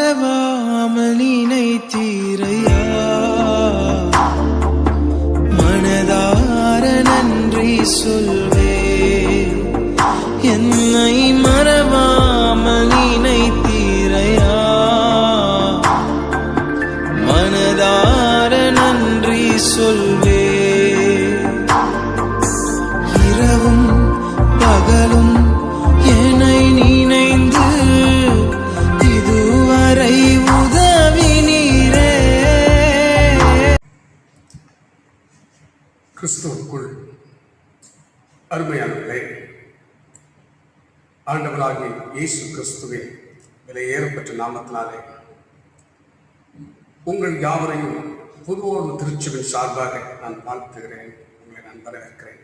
மறவாமல் நினைத்தீரையா, மனதார நன்றி சொல்வே. என்னை மறவாமல் நினைத்தீரையா, மனதார நன்றி சொல்வே. இரவும் பகலும் என்னை நினைந்து இதுவரை உதவினீரே. கிறிஸ்துவுக்குள் அருமையானவர்களே, ஆண்டவராகிய இயேசு கிறிஸ்துவின் விலையேறப்பெற்ற நாமத்தினாலே உங்கள் யாவரையும் புதுவோடு திருச்சுவின் சார்பாக நான் வாழ்த்துகிறேன். உங்களை நான் வரவேற்கிறேன்.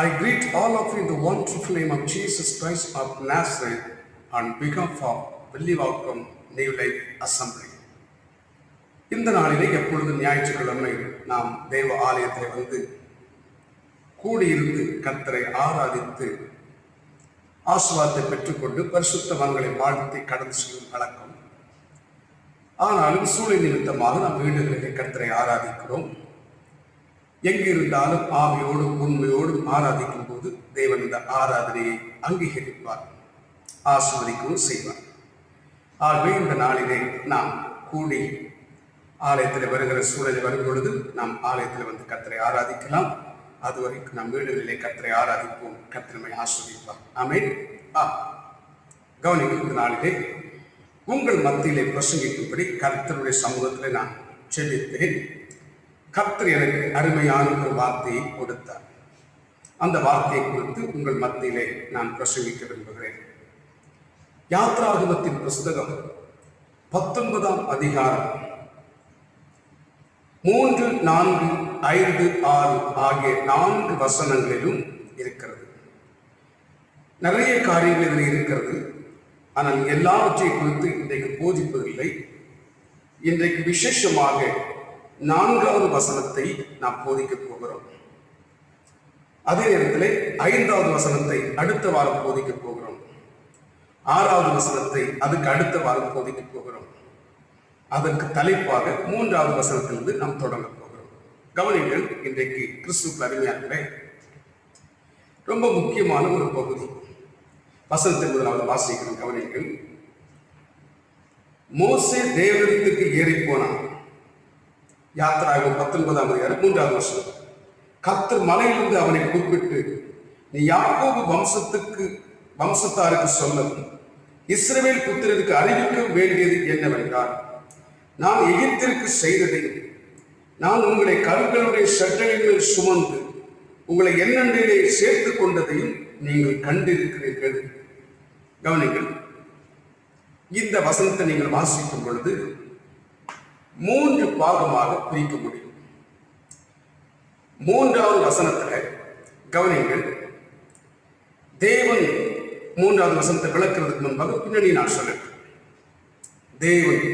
I greet all of you in the wonderful name of Jesus Christ of Nazareth on behalf of Believe Outcome New Life Assembly. இந்த நாளிலே எப்பொழுது ஞாயிற்றுக்கிழமை நாம் தேவ ஆலயத்தில் வந்து கூடியிருந்து கர்த்தரை ஆராதித்து ஆசீர்வாதத்தை பெற்றுக்கொண்டு பரிசுத்தவான்களை வாழ்த்தி கடந்து செல்லும் வழக்கம். ஆனாலும் சூழல் நிமித்தமாக நாம் வீடுகளிலே கர்த்தரை ஆராதிக்கிறோம். எங்கிருந்தாலும் ஆவியோடும் உண்மையோடும் ஆராதிக்கும் போது தேவன் இந்த ஆராதனையை அங்கீகரிப்பார், ஆசீர்வதிக்கவும் செய்வார். ஆகவே இந்த நாளிலே நாம் கூடி ஆலயத்தில் வருகிற சூழலில் வரும் பொழுது நாம் ஆலயத்தில் வந்து கர்த்தரை ஆராதிக்கலாம். அதுவரைக்கும் நம் வீடுகளிலே கர்த்தரை ஆராதிப்போம். கர்த்தரை ஆசீர்வதிப்பார். ஆமென். கவனிக்கும் இந்த நாளிலே உங்கள் மத்தியிலே பிரசங்கிக்கும்படி கர்த்தருடைய சமூகத்தில் நான் செபித்தேன். கர்த்தர் எனக்கு அருமையான ஒரு வார்த்தையை கொடுத்தார். அந்த வார்த்தையை குறித்து உங்கள் மத்தியிலே நான் பிரசங்கிக்க விரும்புகிறேன். யாத்ராகமத்தின் புஸ்தகம் 19ஆம் அதிகாரம் 3, 4, 5, 6 ஆகிய 4 வசனங்களிலும் இருக்கிறது. நிறைய காரியங்கள் இதில் இருக்கிறது. ஆனால் எல்லாவற்றை குறித்து இன்றைக்கு போதிப்பதில்லை. இன்றைக்கு விசேஷமாக 4வது வசனத்தை நாம் போதிக்கப் போகிறோம். அதே நேரத்தில் 5வது வசனத்தை அடுத்த வாரம் போதிக்கப் போகிறோம். 6வது வசனத்தை அதுக்கு அடுத்த வாரம் போதிக்கப் போகிறோம். அதற்கு தலைப்பாக 3வது வசனத்திலிருந்து நாம் தொடங்க போகிறோம். கவனிங்கள், இன்றைக்கு கிறிஸ்துவுக்கு அருமையானவர்களே, ரொம்ப முக்கியமான ஒரு பகுதி. வசனத்தை முதலாவது வாசிக்கிறோம். கவனிங்கள். மோசே தேவனிடத்துக்கு ஏறி போனான். யாத்திராகமம் 19ஆம் அதிகாரம் 3வது வசனம். கர்த்தர் மலையிலிருந்து அவனை கூப்பிட்டு, நீ யாக்கோபு வம்சத்தாருக்கு சொல்லவும் இஸ்ரவேல் புத்திரருக்கு அறிவிக்க வேண்டியது என்னவென்றால், நான் எகிப்திற்கு செய்ததையும் நான் உங்களை கல்களுடைய சட்டையின் மேல் சுமந்து உங்களை என்னென்னிலே சேர்த்து கொண்டதையும் நீங்கள் கண்டிருக்கிறீர்கள். கவனிங்கள், இந்த வசனத்தை நீங்கள் வாசிக்கும் பொழுது 3 பாகமாக பிரிக்க முடியும். 3வது வசனத்தில் கவனிங்கள், தேவன் 3வது வசனத்தை விளக்குறதுக்கு முன்பாக பின்னணி நான் சொல்றேன். தேவன்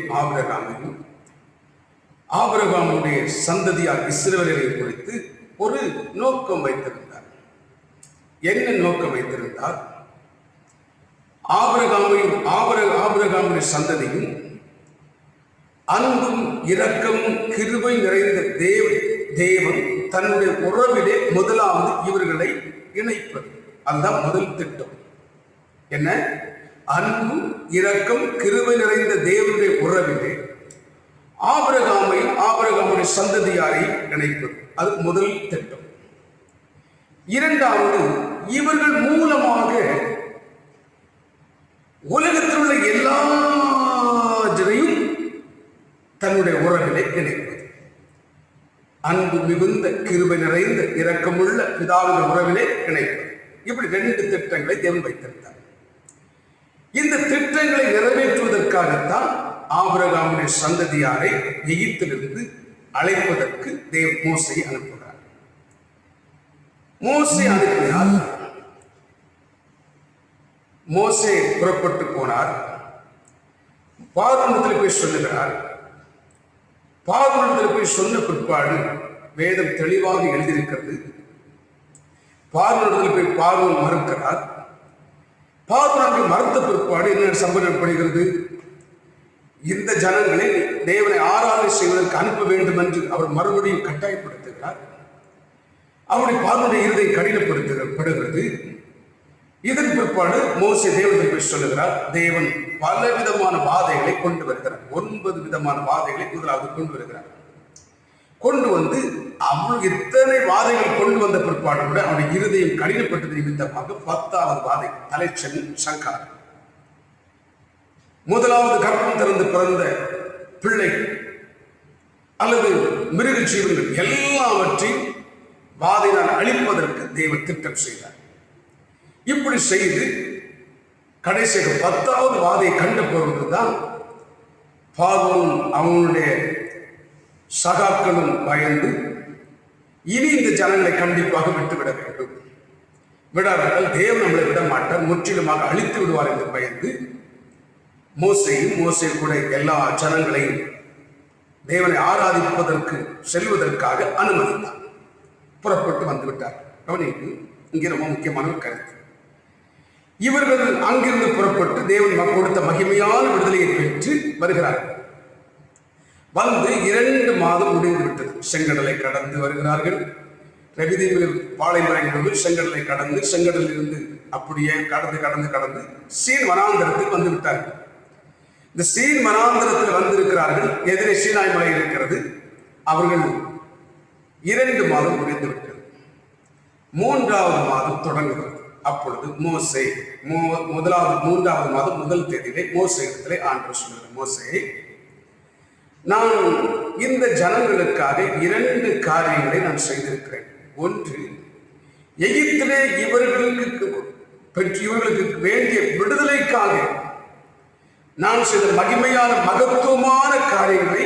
ஆபிரகாமுடைய சந்ததியார் இஸ்ரவேலை குறித்து ஒரு நோக்கம் வைத்திருந்தார். என்ன நோக்கம் வைத்திருந்தார்? ஆபிரகாமுடைய சந்ததியும் அன்பும் இரக்கமும் கிருபை நிறைந்த தேவன் தன்னுடைய உறவிலே முதலாவது இவர்களை இணைப்பது. அதுதான் முதல் திட்டம். என்ன? அன்பும் இரக்கம் கிருபை நிறைந்த தேவனுடைய உறவிலே ஆபிரகாமுடைய சந்ததியாரை இணைப்பது. அது முதல் திட்டம். 2வது, இவர்கள் மூலமாக உலகத்தில் உள்ள எல்லா ஜனையும் தன்னுடைய உறவிலே இணைப்பது. அன்பு மிகுந்த கிருபை நிறைந்த இரக்கமுள்ள பிதாவின் உறவிலே இணைப்பது. இப்படி 2 திட்டங்களை தேவன் வைத்திருந்தார். இந்த திட்டங்களை நிறைவேற்றுவதற்காகத்தான் ஆபிரகாமுடைய சந்ததியாரை எகிப்திலிருந்து அழைப்பதற்கு தேவன் மோசேயை அனுப்புகிறார். மோசே அனுப்பினார். மோசே புறப்பட்டு போனார். பார்வோனிடத்தில் போய் சொல்லுகிறார். பார்வோனிடத்தில் போய் சொன்ன பிற்பாடு வேதம் தெளிவாக எழுதியிருக்கிறது. பார்வோனிடத்தில் போய் பார்வோன் மறுக்கிறார். பார்வோன் மறுத்த பிற்பாடு என்ன சம்பவப்படுகிறது? இந்த ஜனங்களை தேவனை ஆராதனை செய்வதற்கு அனுப்ப வேண்டும் என்று அவர் மறுபடியும் கட்டாயப்படுத்துகிறார். அவருடைய பார்வையுடைய இருதை கடினப்படுத்தப்படுகிறது. இதன் பிற்பாடு மோசே தேவனுக்கு சொல்லுகிறார். தேவன் பல விதமான வாதைகளை கொண்டு வருகிறார். 9 விதமான வாதைகளை முதலாவது கொண்டு வருகிறார். கொண்டு வந்து அவள் இத்தனை வாதைகள் கொண்டு வந்த பிற்பாடு கூட அவருடைய இருதயம் கடினப்பட்டது நிமித்தமாக 10வது வாதை தலைச்சன் சங்கார். முதலாவது கர்ப்பம் திறந்து பிறந்த பிள்ளை அல்லது மிருக ஜீவன்கள் எல்லாவற்றையும் வாதையினால் அழிப்பதற்கு தேவன் திட்டம் செய்தார். இப்படி செய்து கடைசியாக 10வது வாதையை கண்ட பொழுதுதான் பார்வோனும் அவனுடைய சகாக்களும் பயந்து இனி இந்த ஜனங்களை கண்டிப்பாக விட்டுவிட வேண்டும், விடாவிட்டால் தேவன் நம்மளை விட மாட்டார், முற்றிலுமாக அழித்து விடுவார் என்று பயந்து மோசே கூட எல்லா ஜனங்களையும் தேவனை ஆராதிப்பதற்கு செல்வதற்காக அனுமதித்தார். புறப்பட்டு வந்துவிட்டார். கவனிக்கு இங்கே ரொம்ப முக்கியமான கருத்து. இவர்கள் அங்கிருந்து புறப்பட்டு தேவன் கொடுத்த மகிமையான விடுதலையை பெற்று வருகிறார்கள். வந்து 2 மாதம் முடிந்து விட்டது. செங்கடலை கடந்து வருகிறார்கள். ரவிதீவில் பாளையமறைந்து செங்கடலை கடந்து செங்கடலில் இருந்து அப்படியே கடந்து சீன் வனாந்தரத்தில் வந்து விட்டார்கள். இந்த சீன் வனாந்தரத்தில் வந்திருக்கிறார்கள். எதிரே சீனாய் மலை இருக்கிறது. அவர்கள் 2 மாதம் முடிந்து விட்டது. 3வது மாதம் தொடங்குகிறது. அப்பொழுது மோசே 3வது மாதம் முதல் தேதியிலே மோசே இடத்திலே ஆண்டவர் சொல்லுகிறார், மோசே, நான் இந்த ஜனங்களுக்காக 2 காரியங்களை நான் செய்திருக்கிறேன். ஒன்று, எகிப்திலே இவர்களுக்கு வேண்டிய விடுதலைக்காக நான் செய்த மகிமையான மகத்துவமான காரியங்களை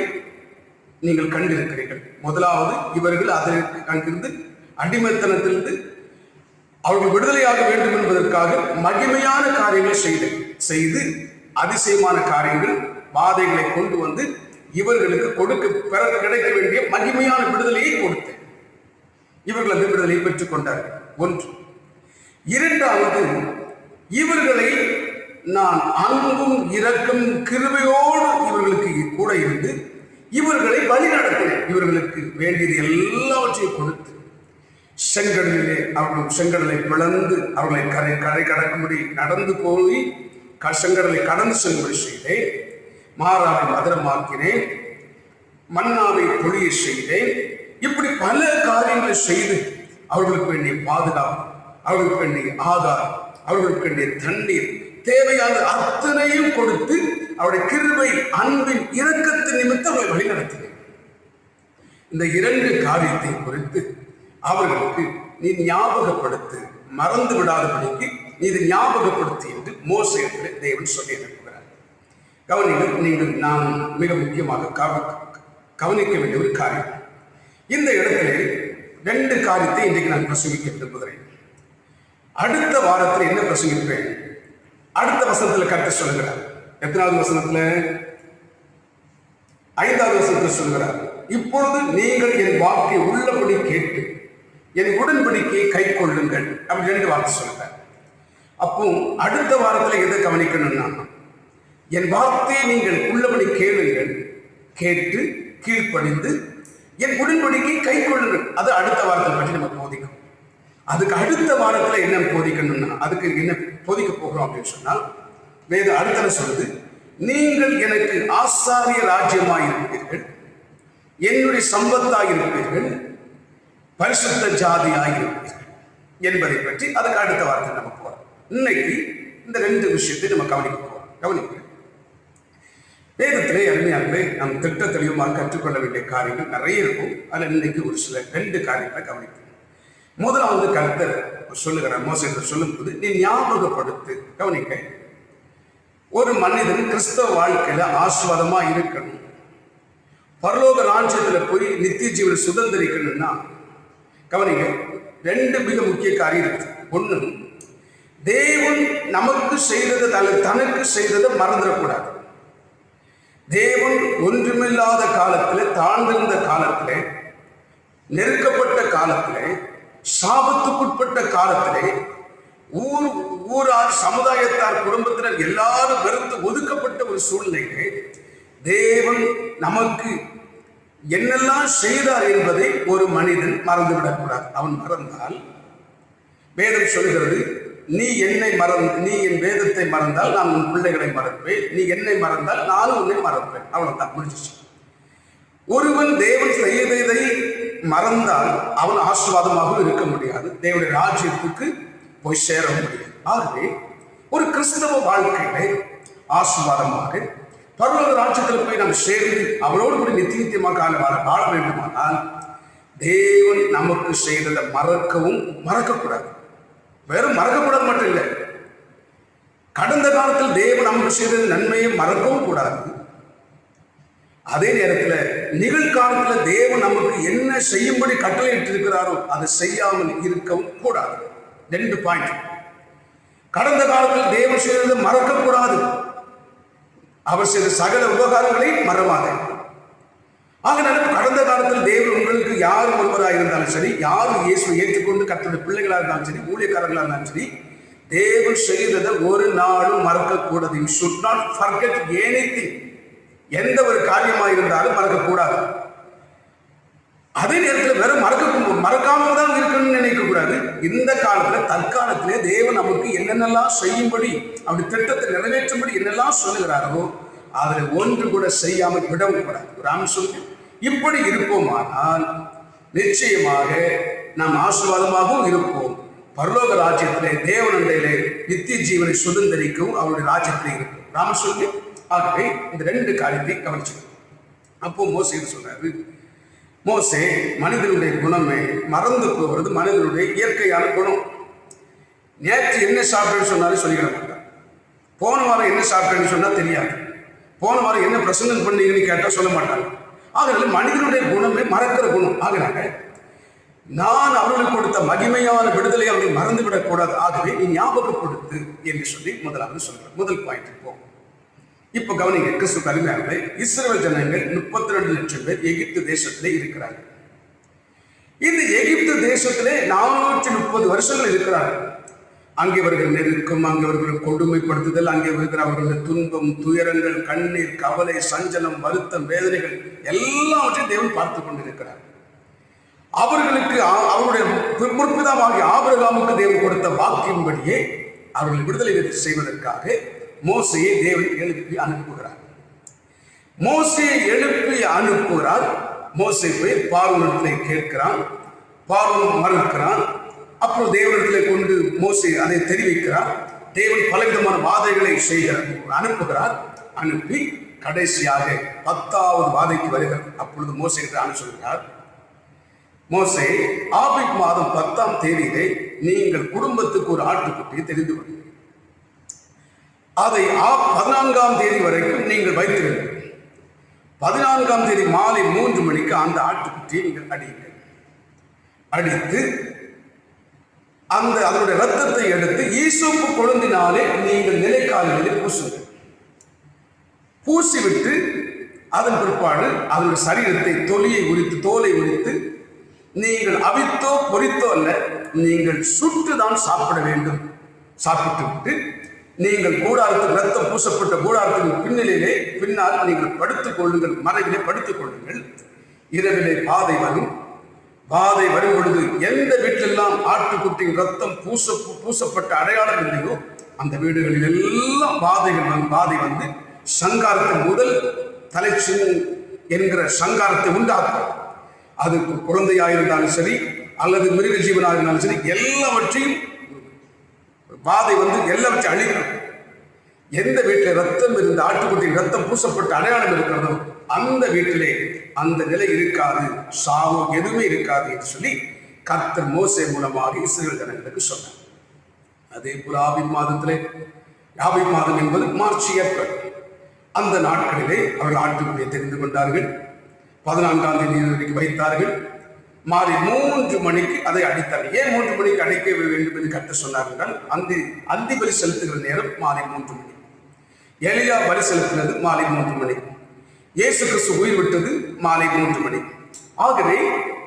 நீங்கள் கண்டிருக்கிறீர்கள். முதலாவது, இவர்கள் அதற்கு அங்கிருந்து அடிமைத்தனத்திலிருந்து அவர்கள் விடுதலையாக வேண்டும் என்பதற்காக மகிமையான காரியங்களை செய்து அதிசயமான காரியங்கள் வாதைகளை கொண்டு வந்து இவர்களுக்கு கிடைக்க வேண்டிய மகிமையான விடுதலையை கொடுத்தேன். இவர்கள் அந்த விடுதலையை பெற்றுக் கொண்டார்கள். ஒன்று. 2வது, இவர்களை நான் அன்பும் இரக்கம் கிருபையோடு இவர்களுக்கு கூட இருந்து இவர்களை வழி நடத்தினேன். இவர்களுக்கு வேண்டியது எல்லாவற்றையும் கொடுத்து செங்கடலிலே அவர்கள் செங்கடலை பிளந்து அவர்களை கரை கடக்கும்படி நடந்து போய் செங்கடலை கடந்து செல்லும்படி செய்தேன். மாறாவை மதுரமாக்கினேன். மன்னாவை பொழிய செய்தேன். இப்படி பல காரியங்களை செய்து அவர்களுக்கு வேண்டிய பாதுகாப்பு, அவர்களுக்கு வேண்டிய ஆதாரம், அவர்களுக்கு வேண்டிய தண்ணீர், தேவையான அத்தனையும் கொடுத்து அவருடைய கிருபை அன்பின் இரக்கத்தின் நிமித்தம் அவர்களை வழிநடத்தினேன். இந்த 2 காரியத்தை குறித்து அவர்களுக்கு நீ ஞாபகப்படுத்து, மறந்து விடாதபடிக்கு நீ இதை ஞாபகப்படுத்து என்று மோசேயிலே தேவன் சொல்லி அனுப்புகிறார். கவனிங்கள், நான் மிக முக்கியமாக கவனிக்க வேண்டிய ஒரு காரியம். இந்த இடத்திலே 2 காரியத்தை இன்றைக்கு நான் பிரசங்கிக்க விரும்புகிறேன். அடுத்த வாரத்தில் என்ன பிரசங்கிப்பேன்? அடுத்த வசனத்தில் கர்த்தர் சொல்லுகிறார். எத்தனாவது வசனத்துல? 5வது வசனத்தில் சொல்லுகிறார், இப்பொழுது நீங்கள் என் வாக்கை உள்ளபடி கேட்டு என் உடன்படிக்கையை கை கொள்ளுங்கள். அப்படி 2 வார்த்தை சொல்லுகிறார். அப்போ அடுத்த வாரத்தில் எதை கவனிக்கணும்னா, என் வார்த்தையை நீங்கள் உள்ளபடி கேளுங்கள், கேட்டு கீழ்ப்படிந்து என் உடன்படிக்கை கை கொள்ளுங்கள். அது அடுத்த வாரத்தை பற்றி நம்ம போதிக்கும். அதுக்கு அடுத்த வாரத்தில் என்ன போதிக்கணும்னா, அதுக்கு என்ன போதிக்க போகிறோம் அப்படின்னு சொன்னால், வேத அடுத்த சொல்லுது, நீங்கள் எனக்கு ஆசாரிய ராஜ்யமாய் இருப்பீர்கள், என்னுடைய சம்பத்தாய் இருப்பீர்கள், பரிசுத்த ஜாதியாய் இருப்பீர்கள் என்பதை பற்றி அதுக்கு அடுத்த வாரத்தில் நம்ம போறோம். இன்னைக்கு இந்த 2 விஷயத்தை நம்ம கவனிக்க போறோம். கவனிக்க வேதத்திலே அருமையாகவே நம் திட்ட தெளிவுமாக கற்றுக்கொள்ள வேண்டிய காரியங்கள் நிறைய இருக்கும். அதில் இன்னைக்கு ஒரு சில 2 காரியங்களை கவனிக்கணும். முதலாவது கர்த்தர் சொல்லுகிற மோசே சொல்லும் போது நீ ஞாபகப்படுத்து. கவனிக்க, ஒரு மனிதன் கிறிஸ்தவ வாழ்க்கையில ஆசீர்வாதமா இருக்கணும், பரலோக ராஜ்யத்துல போய் நித்திய ஜீவனை சுதந்திரிக்கணும்னா, கவனிக்க 2 மிக முக்கிய காரியம் இருக்கு. ஒண்ணு, தேவன் நமக்கு செய்தது தனக்கு செய்ததை மறந்துடக்கூடாது. தேவன் ஒன்றுமில்லாத காலத்திலே, தாழ்ந்திருந்த காலத்திலே, நெருக்கப்பட்ட காலத்திலே, சாபத்துக்குட்பட்ட காலத்திலே ஊரார், சமுதாயத்தார், குடும்பத்தினர் எல்லாரும் வெறுத்து ஒதுக்கப்பட்ட ஒரு சூழ்நிலைக்கு தேவன் நமக்கு என்னெல்லாம் செய்தார் என்பதை ஒரு மனிதன் மறந்துவிடக்கூடாது. அவன் மறந்தால், வேதம் சொல்கிறது, நீ என் வேதத்தை மறந்தால் நான் உன் பிள்ளைகளை மறப்பேன், நீ என்னை மறந்தால் நானும் உன்னை மறப்பேன். அவ்வளவுதான், முடிஞ்சிச்சு. ஒருவன் தேவன் செய்ததை மறந்தால் அவன் ஆசீர்வாதமாகவும் இருக்க முடியாது, தேவனுடைய ராஜ்யத்துக்கு போய் சேர முடியாது. ஆகவே ஒரு கிறிஸ்தவ வாழ்க்கையிலே ஆசீர்வாதமாக பரலோக ராஜ்யத்தில் போய் நாம் சேர்ந்து அவரோடு கூட நித்தியமாக வாழ வேண்டுமானால் தேவன் நமக்கு செய்ததை மறக்கக்கூடாது. வெறும் மறக்கக்கூடாது மட்டும் இல்லை, கடந்த காலத்தில் தேவன் நமக்கு செய்தது நன்மையை மறக்கவும் கூடாது. அதே நேரத்தில் நிகழ்காலத்தில் தேவன் நமக்கு என்ன செய்யும்படி கட்டளையிட்டு இருக்கிறாரோ அதை செய்யாமல் இருக்கவும் கூடாது. 2 பாயிண்ட். கடந்த காலத்தில் தேவன் செய்தது மறக்கக்கூடாது, அவர் செய்த சகல உபகாரங்களையும் மறவாத. ஆகினால கடந்த காலத்தில் தேவன் உங்களுக்கு யார் ஒருவராக இருந்தாலும் சரி, யாரும் இயேசுவை ஏற்றுக்கொண்டு கர்த்தருடைய பிள்ளைகளாக இருந்தாலும் சரி, ஊழியக்காரர்களாக இருந்தாலும் சரி, தேவன் செய்ததை ஒரு நாளும் மறக்கக்கூடாது. You should not forget anything. எந்த ஒரு காரியமாக இருந்தாலும் மறக்கக்கூடாது. அதே நேரத்தில் வெறும் மறக்காம தான் இருக்கணும்னு நினைக்க கூடாது. இந்த காலத்துல தற்காலத்திலே தேவன் நமக்கு என்னென்னலாம் செய்யும்படி, அப்படி திட்டத்தை நிறைவேற்றும்படி என்னெல்லாம் சொல்லுகிறாரோ அதில் ஒன்று கூட செய்யாமல் விடவும் கூடாது. ராம் சொல்லி இப்படி இருப்போமானால் நிச்சயமாக நாம் ஆசீர்வாதமாகவும் இருப்போம். பரலோக ராஜ்யத்திலே தேவனண்டையிலே நித்திய ஜீவனை சுதந்திரிக்கவும் அவருடைய ராஜ்யத்திலே இருக்கும். ராம சொல்லி ஆகவே இந்த 2 காரியத்தை கவனிச்சு. அப்போ மோசே சொல்றாரு, மோசே, மனிதனுடைய குணமே மறந்து போகிறது மனிதனுடைய இயற்கையான குணம். நேற்று என்ன சாப்பிட்டேன்னு சொன்னாலும் சொல்லிக்கிட மாட்டான். போன வாரம் என்ன சாப்பிட்டேன்னு சொன்னா தெரியாது. போன வாரம் என்ன பிரசங்கம் பண்ணீங்கன்னு கேட்டால் சொல்ல மாட்டாங்க. ஆகவே மனிதனுடைய குணமே மறக்கிற குணம். ஆகிறாங்க நான் அவர்களுக்கு கொடுத்த மகிமையான விடுதலை அவர்கள் மறந்துவிடக்கூடாது. ஆகவே நீ ஞாபகப்படுத்து என்று சொல்லி முதலாவது சொல்றார். முதல் பாயிண்ட் போ. இப்ப கவனிங்க, கிறிஸ்து அருமையானவர்களே, இஸ்ரவேல் ஜனங்கள் 32 லட்சம் பேர் எகிப்து தேசத்திலே இருக்கிறார்கள். இந்த எகிப்து தேசத்திலே 430 வருஷங்கள் இருக்கிறார்கள். அங்கே அவர்கள் நெருக்கம், அங்கே அவர்கள் கொடுமைப்படுத்துதல், அங்கே இருக்கிற அவர்களுடைய துன்பம், துயரங்கள், கண்ணீர், கவலை, சஞ்சலம், வருத்தம், வேதனைகள் எல்லாவற்றையும் தேவன் பார்த்து கொண்டிருக்கிறார். அவர்களுக்கு அவருடைய முற்பிதாவாகிய ஆபிரகாமுக்கு தேவன் கொடுத்த வாக்கின்படியே அவர்கள் விடுதலை செய்வதற்காக மோசையை தேவன் எழுப்பி அனுப்புகிறார். மோசே போய் பார்வோனிடத்திலே கேட்கிறான். பார்வோன் மறுக்கிறான். அப்புறம் தேவனிடத்திலே கொண்டு மோசே அதை தெரிவிக்கிறார். தேவன் பலவிதமான வாதைகளை அனுப்புகிறார். அனுப்பி கடைசியாக 10வது வாதைக்கு வருகிறார். அப்பொழுது மோசே சொல்கிறார், மோசே, ஆபிப் மாதம் 10ஆம் தேதியிலே நீங்கள் குடும்பத்துக்கு ஒரு ஆட்டுக்குட்டியை தெரிந்து கொள்ளுங்கள். அதை 14ஆம் தேதி வரைக்கும் நீங்கள் வைத்திருங்கள். 14ஆம் தேதி மாலை 3 மணிக்கு அந்த ஆட்டுக்குட்டியை நீங்கள் அடியுங்கள். அடித்து அதனுடைய ரத்தத்தை எடுத்து ஈசோப்பு கொழுந்தினாலே நீங்கள் நிலைக்காலிலே பூசுங்கள். பூசிவிட்டு அதன் பிற்பாடு அதனுடைய சரீரத்தை தோலை உரித்து நீங்கள் அவித்தோ பொரித்தோ அல்ல, நீங்கள் சுட்டுதான் சாப்பிட வேண்டும். சாப்பிட்டு விட்டு நீங்கள் கூடாரத்தில் ரத்தம் பூசப்பட்ட கூடாரத்தின் பின்னால் நீங்கள் படுத்துக் கொள்ளுங்கள், மறைவிலே படுத்துக் கொள்ளுங்கள். இரவிலே பாதை வரும் பொழுது எந்த வீட்டிலெல்லாம் ஆட்டுக்குட்டியின் ரத்தம் பூசப்பட்ட அடையாளம் இல்லையோ அந்த வீடுகளில் எல்லாம் பாதை வந்து சங்காரத்தின் முதல் தலைச்சின் என்கிற சங்காரத்தை உண்டாக்கும். அது குழந்தையாயிருந்தாலும் சரி அல்லது மிருக ஜீவனாக இருந்தாலும் சரி, எல்லாவற்றையும் வாதை வந்து எல்லாவற்றையும் அழிக்கும். எந்த வீட்டில் ரத்தம் இருந்த ஆட்டுக்குட்டியின் ரத்தம் பூசப்பட்ட அடையாளம் இருக்கிறதோ அந்த வீட்டிலே அந்த நிலை இருக்காது, சாவு எதுவுமே இருக்காது என்று சொல்லி கர்த்தர் மோசே மூலமாக இஸ்ரவேல் ஜனங்களுக்கு சொன்னார். அதே போல ஆபிப் மாதம் என்பது மார்ச் ஏப்ரல், அந்த நாட்களிலே அவர்கள் ஆட்டுக்குட்டியை தெரிந்து கொண்டார்கள். 14ஆம் தேதி வரைக்கும் வைத்தார்கள். மாலை 3 மணிக்கு அதை அடித்தார்கள். ஏன் 3 மணிக்கு அடைக்க வேண்டும் என்று கர்த்தர் சொன்னார்கள்? அந்தி பலி செலுத்துகிற நேரம் மாலை 3 மணி. எலியா பலி செலுத்தினது மாலை 3 மணி. இயேசு கிறிஸ்து உயிர் விட்டது மாலை 3 மணி. ஆகவே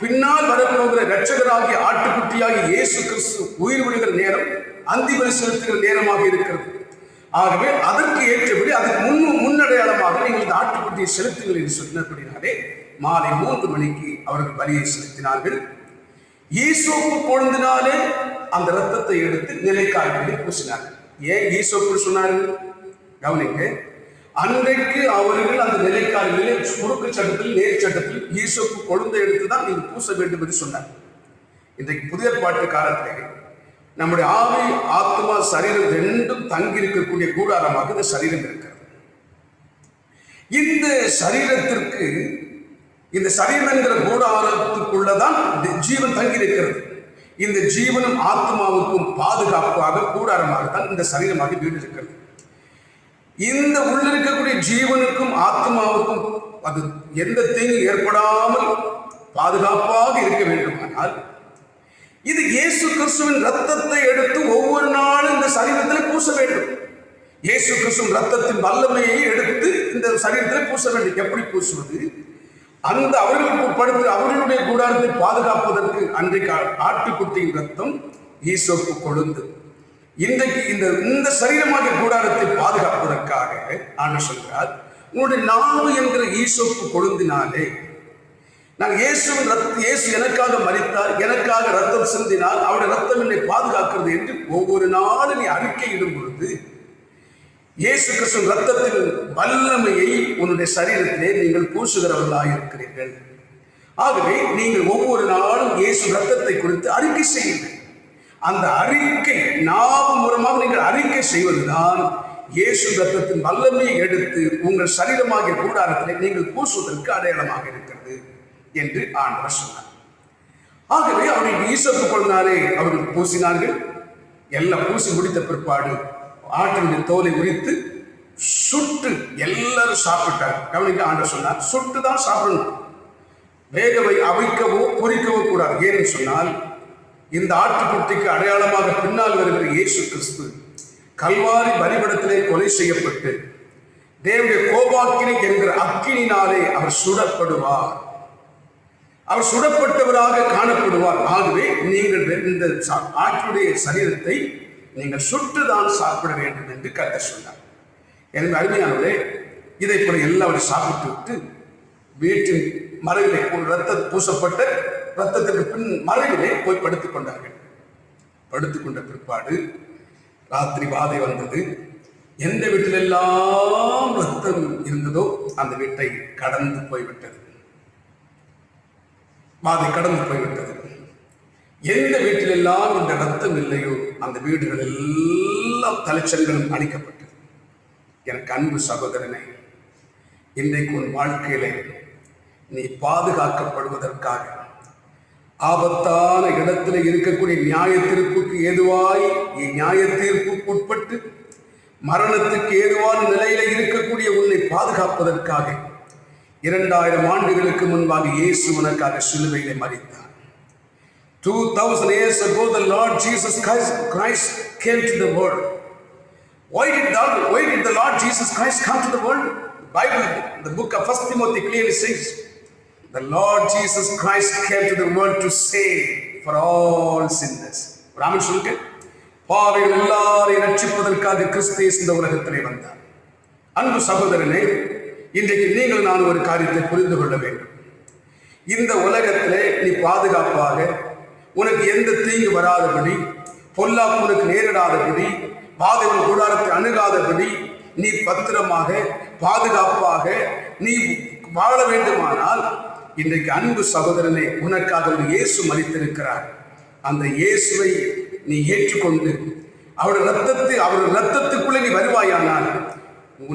பின்னால் வரப்போகிற இரட்சகராகிய ஆட்டுக்குட்டியாகிய இயேசு கிறிஸ்து உயிர் விடுகிற நேரம் அந்திபலி செலுத்துகிற நேரமாக இருக்கிறது. ஆகவே அதற்கு ஏற்றபடி அதுக்கு முன்னடையாளமாக நீங்கள் இந்த ஆட்டுக்குட்டியை செலுத்துங்கள் என்று சொன்னபடினாலே மாலை 3 மணிக்கு அவர்கள் பலியை செலுத்தினார்கள். ஈசோப்பு கொழுந்தினாலே அந்த இரத்தத்தை எடுத்து நிலைக்கால்களில் பூசினார்கள். ஏன் ஈசோப்பு சொன்னார்கள்? கவனிங்க, அன்றைக்கு அவர்கள் அந்த நிலைக்கால்களிலே குறுக்கு சட்டத்தில் நேர் சட்டத்தில் ஈசோப்பு கொழுந்தை எடுத்து தான் நீங்கள் பூச வேண்டும் என்று சொன்னார். இன்றைக்கு புதிய பாட்டு காலத்திலே நம்முடைய ஆவி, ஆத்மா, சரீரம் ரெண்டும் தங்கி இருக்கக்கூடிய கூடாரமாக இந்த சரீரம் இருக்கிறது. இந்த சரீரத்திற்கு, இந்த சரீரம் என்கிற கூடாரத்துக்குள்ளதான் ஜீவன் தங்கி இருக்கிறது. இந்த ஜீவனும் ஆத்மாவுக்கும் பாதுகாப்பாக கூடாரமாக தான் இந்த சரீரமாக வீடு இருக்கிறது. இந்த உள்ளிருக்கக்கூடிய ஜீவனுக்கும் ஆத்மாவுக்கும் அது எந்த தீங்கு ஏற்படாமல் பாதுகாப்பாக இருக்க வேண்டுமானால் இது இயேசு கிறிஸ்துவின் ரத்தத்தை எடுத்து ஒவ்வொரு நாளும் இந்த சரீரத்தில் பூச வேண்டும். இயேசு கிறிஸ்துவின் ரத்தத்தின் வல்லமையை எடுத்து இந்த சரீரத்தில் பூச வேண்டும். எப்படி பூசுவது? அந்த அவர்களுடைய கூடாரத்தை பாதுகாப்பதற்கு அன்றைக்கு ஆட்டுக்குட்டியின் ரத்தம், ஈசோப்பு கொழுந்து. இன்றைக்கு இந்த சரீரமாக கூடாரத்தை பாதுகாப்பதற்காக ஆண்டவர் சொல்கிறார், உங்களுடைய நாவு என்கிற ஈசோப்பு கொழுந்தினாலே நான் இயேசு எனக்காக மரித்தார், எனக்காக ரத்தம் சிந்தினார், அவருடைய ரத்தம் என்னை பாதுகாக்கிறது என்று ஒவ்வொரு நாளும் நீ அறிக்கையிடும் பொழுது இயேசு கிறிஸ்துவின் ரத்தத்தின் வல்லமையை உன்னுடைய சரீரத்திலே நீங்கள் பூசுகிறவர்களாக இருக்கிறீர்கள். ஆகவே நீங்கள் ஒவ்வொரு நாளும் இயேசு ரத்தத்தை குறித்து அறிக்கை செய்யுங்கள். அந்த அறிக்கை நாவு மூலமாக நீங்கள் அறிக்கை செய்வதுதான் இயேசு ரத்தத்தின் வல்லமையை எடுத்து உங்கள் சரீரமாகிய கூடாரத்திலே நீங்கள் பூசுவதற்கு அடையாளமாக இருக்கிறது என்று ஆண்டவர் சொன்னார். ஆகவே அவர்கள் ஈசோப்பு கொழுந்தினாலே அவர்கள் பூசினார்கள். எல்லாம் பூசி முடித்த பிற்பாடு ஆட்டினுடைய தோலை உரித்து சுட்டு எல்லாரும் சாப்பிட்டார். கவனிக்க, ஆண்டவர் சொன்னார், சுட்டு தான் சாப்பிடணும், வேகவை அவிக்கவோ பொரிக்கவோ கூடாது. ஏன்னு சொன்னால் இந்த ஆட்டுக்குட்டிக்கு அடையாளமாக பின்னால் வருகிற இயேசு கிறிஸ்து கல்வாரி பலிபீடத்திலே கொலை செய்யப்பட்டு தேவனுடைய கோபாக்கினை என்கிற அக்கினினாலே அவர் சுடப்படுவார். அவர் சுடப்பட்டவராக காணப்படுவார். ஆகவே நீங்கள் இந்த ஆட்டுடைய சரீரத்தை நீங்கள் சுட்டுதான் சாப்பிட வேண்டும் என்று கர்த்தர் சொன்னார். எனக்கு அருமையானவரே, இதை போல எல்லாரும் சாப்பிட்டு விட்டு வீட்டின் மறைவிலே பூசப்பட்ட ரத்தத்திற்கு பின் மறைவிலே போய் படுத்துக் கொண்டார்கள். படுத்துக்கொண்ட பிற்பாடு ராத்திரி வாதை வந்தது. எந்த வீட்டிலெல்லாம் ரத்தம் இருந்ததோ அந்த வீட்டை கடந்து போய்விட்டது. வாதை கடந்து போய்விட்டது. எந்த வீட்டிலெல்லாம் இந்த ரத்தம் இல்லையோ அந்த வீடுகள் எல்லாம் தலைச்சல்களும் அழிக்கப்பட்டது. எனக்கு அன்பு சகோதரனை, இன்றைக்கு உன் வாழ்க்கையிலே நீ பாதுகாக்கப்படுவதற்காக ஆபத்தான இடத்துல இருக்கக்கூடிய நியாய தீர்ப்புக்கு ஏதுவாய், நியாய தீர்ப்புக்கு உட்பட்டு மரணத்துக்கு ஏதுவான நிலையில இருக்கக்கூடிய உன்னை பாதுகாப்பதற்காக 2000 ஆண்டுகளுக்கு முன்பாக இயேசு உனக்காக சிலுவையிலே மரித்தார். 2000 years ago the Lord Jesus Christ came to the world. Why did the Lord Jesus Christ come to the world? The Bible, the book of 1 Timothy clearly says the Lord Jesus Christ came to the world to save for all sinners. Raman சொல்லுங்க, பாவிகள் எல்லாரையும் ரட்சிப்பதற்காக கிறிஸ்து இந்த உலகத்திலே வந்தார். அன்பு சகோதரனே, இன்றைக்கு நீங்கள் நான் ஒரு காரியத்தை புரிந்து கொள்ள வேண்டும். இந்த உலகத்திலே நீ பாதுகாப்பாக, உனக்கு எந்த தீங்கு வராதபடி, பொல்லாப்பு உனக்கு நேரிடாதபடி, பாதையின் கூடாரத்தை அணுகாதபடி நீ பத்திரமாக பாதுகாப்பாக நீ வாழ வேண்டுமானால் இன்றைக்கு அன்பு சகோதரனே, உனக்காக ஒரு இயேசு மரித்திருக்கிறார். அந்த இயேசுவை நீ ஏற்றுக்கொண்டு அவருடைய ரத்தத்துக்குள்ளே நீ வருவாயானால்